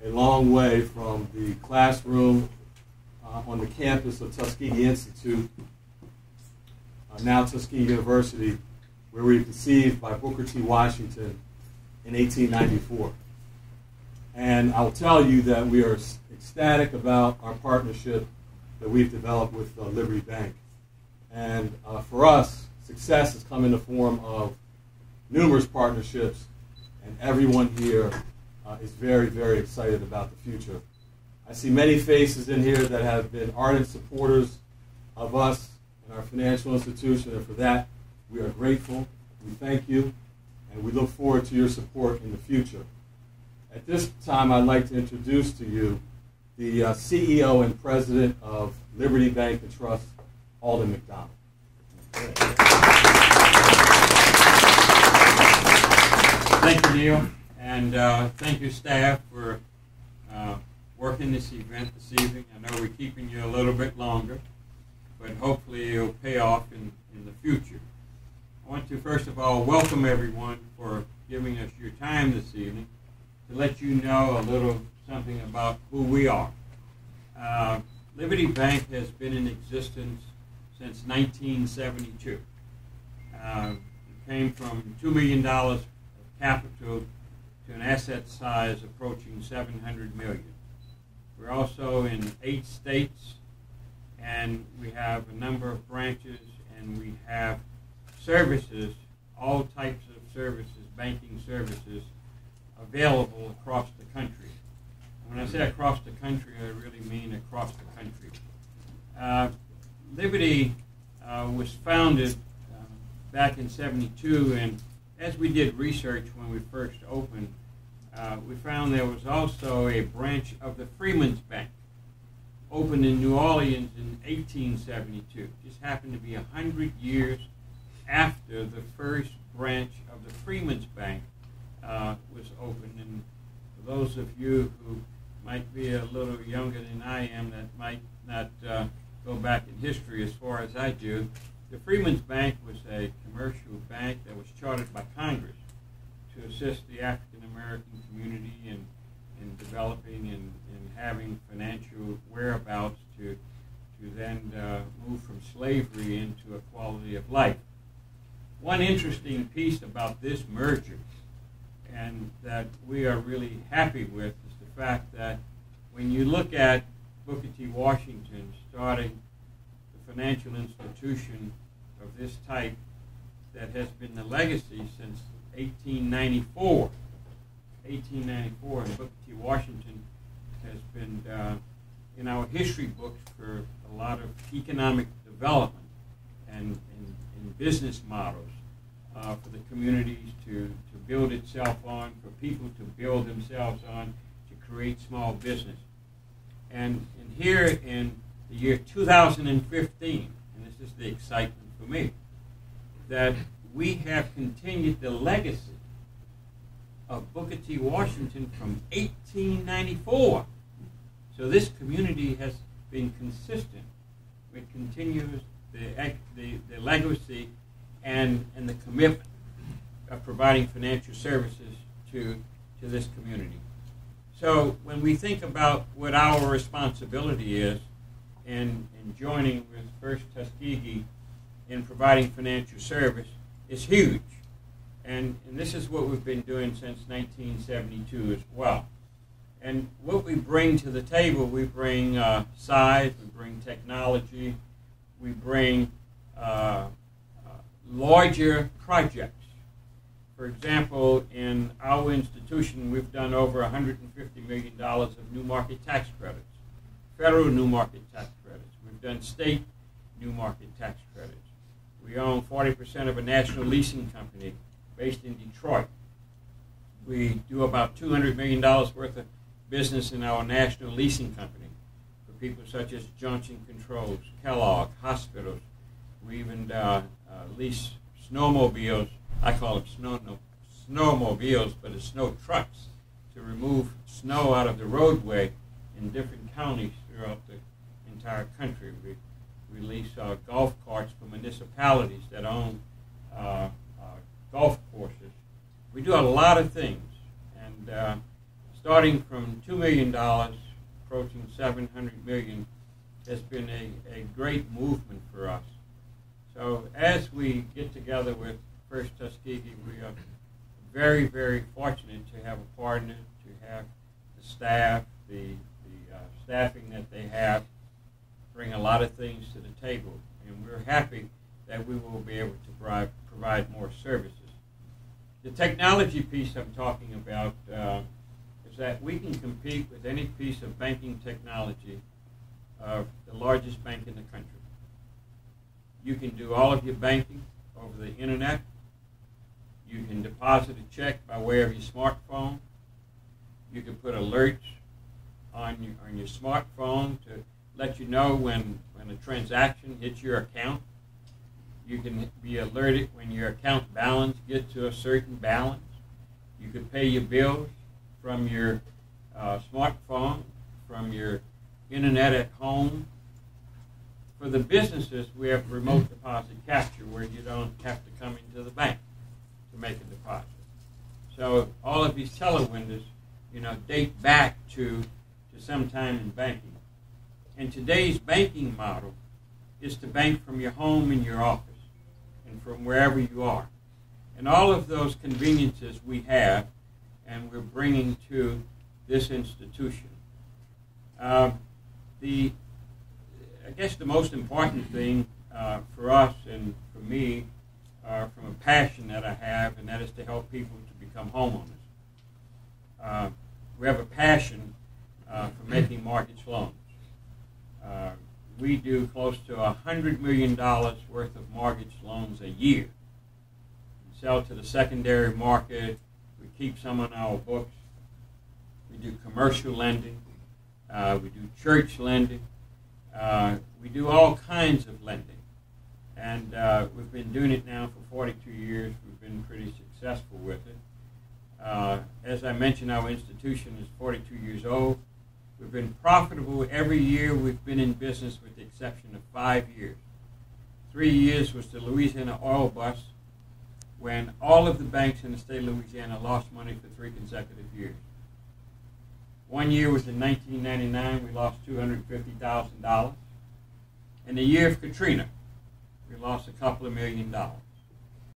a long way from the classroom on the campus of Tuskegee Institute, now Tuskegee University, where we were conceived by Booker T. Washington in 1894. And I'll tell you that we are ecstatic about our partnership that we've developed with Liberty Bank. And for us, success has come in the form of numerous partnerships, and everyone here is very, very excited about the future. I see many faces in here that have been ardent supporters of us and our financial institution, and for that, we are grateful. We thank you, and we look forward to your support in the future. At this time, I'd like to introduce to you the CEO and President of Liberty Bank and Trust, Alden McDonald. Thank you, Neil, and thank you, staff, for working this event this evening. I know we're keeping you a little bit longer, but hopefully it'll pay off in the future. I want to first of all welcome everyone for giving us your time this evening to let you know a little something about who we are. Liberty Bank has been in existence since 1972. It came from $2 million of capital to an asset size approaching $700 million. We're also in 8 states, and we have a number of branches, and we have services, all types of services, banking services, available across the country. When I say across the country, I really mean across the country. Liberty was founded back in '72, and as we did research when we first opened, we found there was also a branch of the Freedmen's Bank opened in New Orleans in 1872. Just happened to be 100 years after the first branch of the Freedmen's Bank was opened. And for those of you who might be a little younger than I am, that might not go back in history as far as I do, the Freedmen's Bank was a commercial bank that was chartered by Congress to assist the African American community in developing and having financial whereabouts to then move from slavery into a quality of life. One interesting piece about this merger, and that we are really happy with, is the fact that when you look at Booker T. Washington starting the financial institution of this type that has been the legacy since 1894. 1894, and Booker T. Washington has been in our history books for a lot of economic development and business models for the communities to build itself on, for people to build themselves on, to create small business. And here in the year 2015, and this is the excitement for me, that we have continued the legacy of Booker T. Washington from 1894. So this community has been consistent. It continues the legacy and the commitment of providing financial services to this community. So when we think about what our responsibility is in joining with First Tuskegee in providing financial service, is huge. And this is what we've been doing since 1972 as well. And what we bring to the table, we bring size, we bring technology, we bring larger projects. For example, in our institution, we've done over $150 million of new market tax credits, federal new market tax credits. We've done state new market tax credits. We own 40% of a national leasing company based in Detroit. We do about $200 million worth of business in our national leasing company for people such as Johnson Controls, Kellogg, hospitals. We even lease snowmobiles. I call them snowmobiles, but it's snow trucks to remove snow out of the roadway in different counties throughout the entire country. We lease golf carts for municipalities that own golf courses. We do a lot of things, and starting from $2 million, approaching $700 million, has been a great movement for us. So as we get together with First Tuskegee, we are very, very fortunate to have a partner, to have the staff, the staffing that they have, bring a lot of things to the table. And we're happy that we will be able to provide more services. The technology piece I'm talking about is that we can compete with any piece of banking technology of the largest bank in the country. You can do all of your banking over the internet. You can deposit a check by way of your smartphone. You can put alerts on your smartphone to let you know when a transaction hits your account. You can be alerted when your account balance gets to a certain balance. You can pay your bills from your smartphone, from your internet at home. For the businesses, we have remote deposit capture where you don't have to come into the bank to make a deposit. So all of these teller windows, date back to some time in banking. And today's banking model is to bank from your home and your office and from wherever you are. And all of those conveniences we have and we're bringing to this institution. I guess the most important thing for us and for me, from a passion that I have, and that is to help people to become homeowners. We have a passion for making mortgage loans. We do close to $100 million worth of mortgage loans a year. We sell to the secondary market. We keep some on our books. We do commercial lending. We do church lending. We do all kinds of lending. And we've been doing it now for 42 years. We've been pretty successful with it. As I mentioned, our institution is 42 years old. We've been profitable every year we've been in business with the exception of 5 years. 3 years was the Louisiana oil bust when all of the banks in the state of Louisiana lost money for 3 consecutive years. 1 year was in 1999, we lost $250,000. And the year of Katrina, we lost a couple of $1 million.